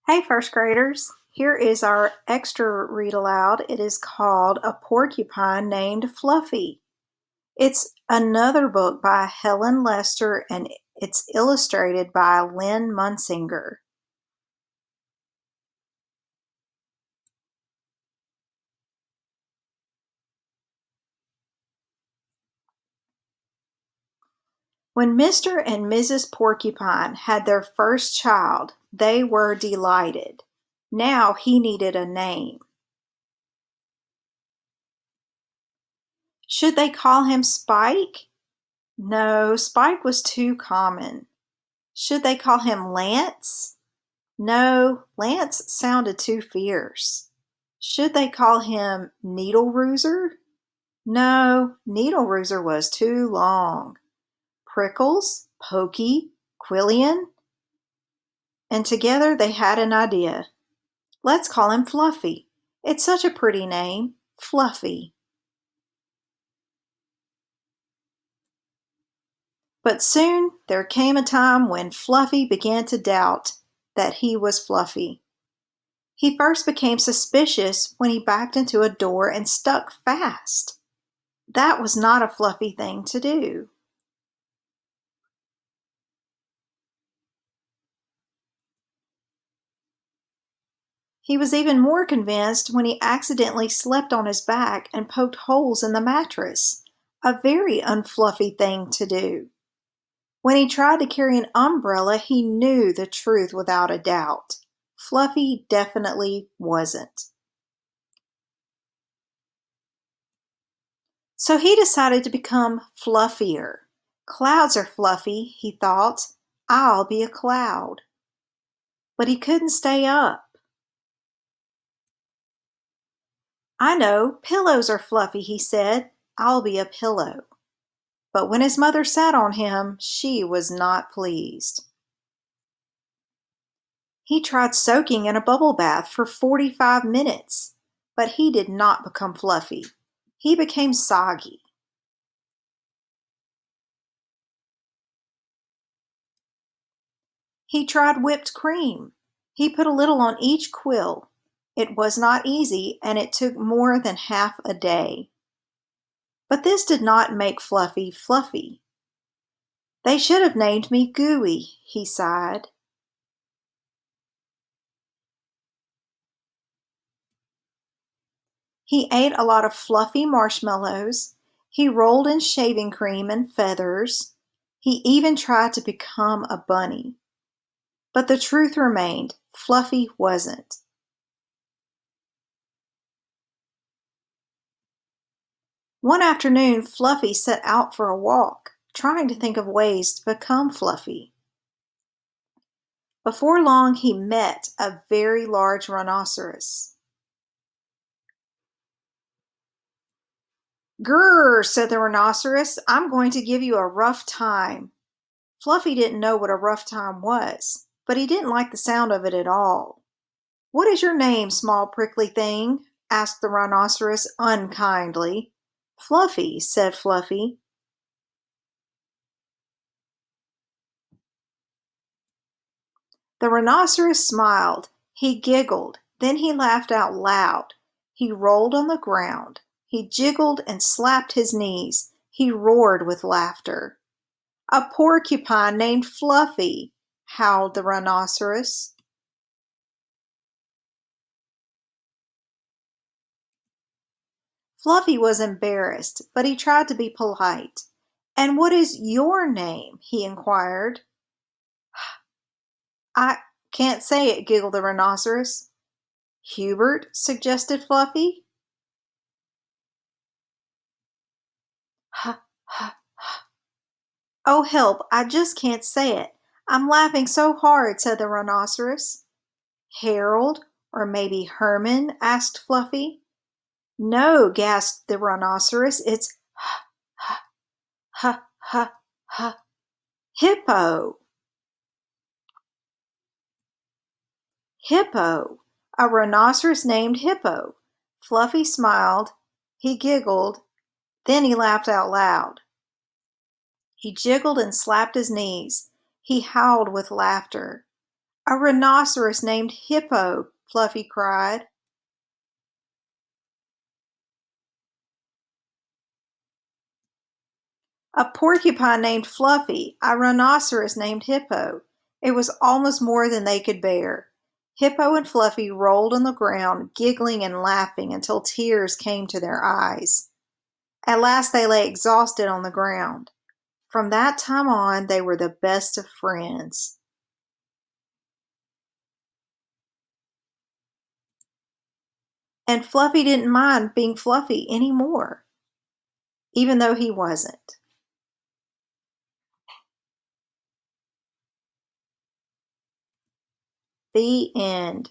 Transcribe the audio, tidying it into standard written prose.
Hey, first graders. Here is our extra read aloud. It is called A Porcupine Named Fluffy. It's another book by Helen Lester and it's illustrated by Lynn Munsinger. When Mr. and Mrs. Porcupine had their first child, they were delighted. Now he needed a name. Should they call him Spike? No, Spike was too common. Should they call him Lance? No, Lance sounded too fierce. Should they call him Needle Rooser? No, Needle Rooser was too long. Prickles, Pokey, Quillian? And together they had an idea. Let's call him Fluffy. It's such a pretty name, Fluffy. But soon there came a time when Fluffy began to doubt that he was Fluffy. He first became suspicious when he backed into a door and stuck fast. That was not a Fluffy thing to do. He was even more convinced when he accidentally slept on his back and poked holes in the mattress, a very unfluffy thing to do. When he tried to carry an umbrella, he knew the truth without a doubt. Fluffy definitely wasn't. So he decided to become fluffier. Clouds are fluffy, he thought. I'll be a cloud. But he couldn't stay up. I know, pillows are fluffy, he said. I'll be a pillow. But when his mother sat on him, she was not pleased. He tried soaking in a bubble bath for 45 minutes, but he did not become fluffy. He became soggy. He tried whipped cream. He put a little on each quill. It was not easy, and it took more than half a day. But this did not make Fluffy fluffy. They should have named me Gooey, he sighed. He ate a lot of fluffy marshmallows. He rolled in shaving cream and feathers. He even tried to become a bunny. But the truth remained, Fluffy wasn't. One afternoon, Fluffy set out for a walk, trying to think of ways to become fluffy. Before long, he met a very large rhinoceros. "Grrr," said the rhinoceros, "I'm going to give you a rough time." Fluffy didn't know what a rough time was, but he didn't like the sound of it at all. "What is your name, small prickly thing?" asked the rhinoceros unkindly. "Fluffy," said Fluffy. The rhinoceros smiled. He giggled. Then he laughed out loud. He rolled on the ground. He jiggled and slapped his knees. He roared with laughter. "A porcupine named Fluffy," howled the rhinoceros. Fluffy was embarrassed, but he tried to be polite. "And what is your name?" he inquired. "I can't say it," giggled the rhinoceros. "Hubert," suggested Fluffy. "Ha, ha, ha. Oh, help, I just can't say it. I'm laughing so hard," said the rhinoceros. "Harold, or maybe Herman?" asked Fluffy. "No," gasped the rhinoceros, "it's ha, ha, ha, ha, ha, Hippo." Hippo! A rhinoceros named Hippo! Fluffy smiled, he giggled, then he laughed out loud. He jiggled and slapped his knees. He howled with laughter. A rhinoceros named Hippo, Fluffy cried. A porcupine named Fluffy, a rhinoceros named Hippo. It was almost more than they could bear. Hippo and Fluffy rolled on the ground, giggling and laughing until tears came to their eyes. At last they lay exhausted on the ground. From that time on, they were the best of friends. And Fluffy didn't mind being Fluffy anymore, even though he wasn't. The end.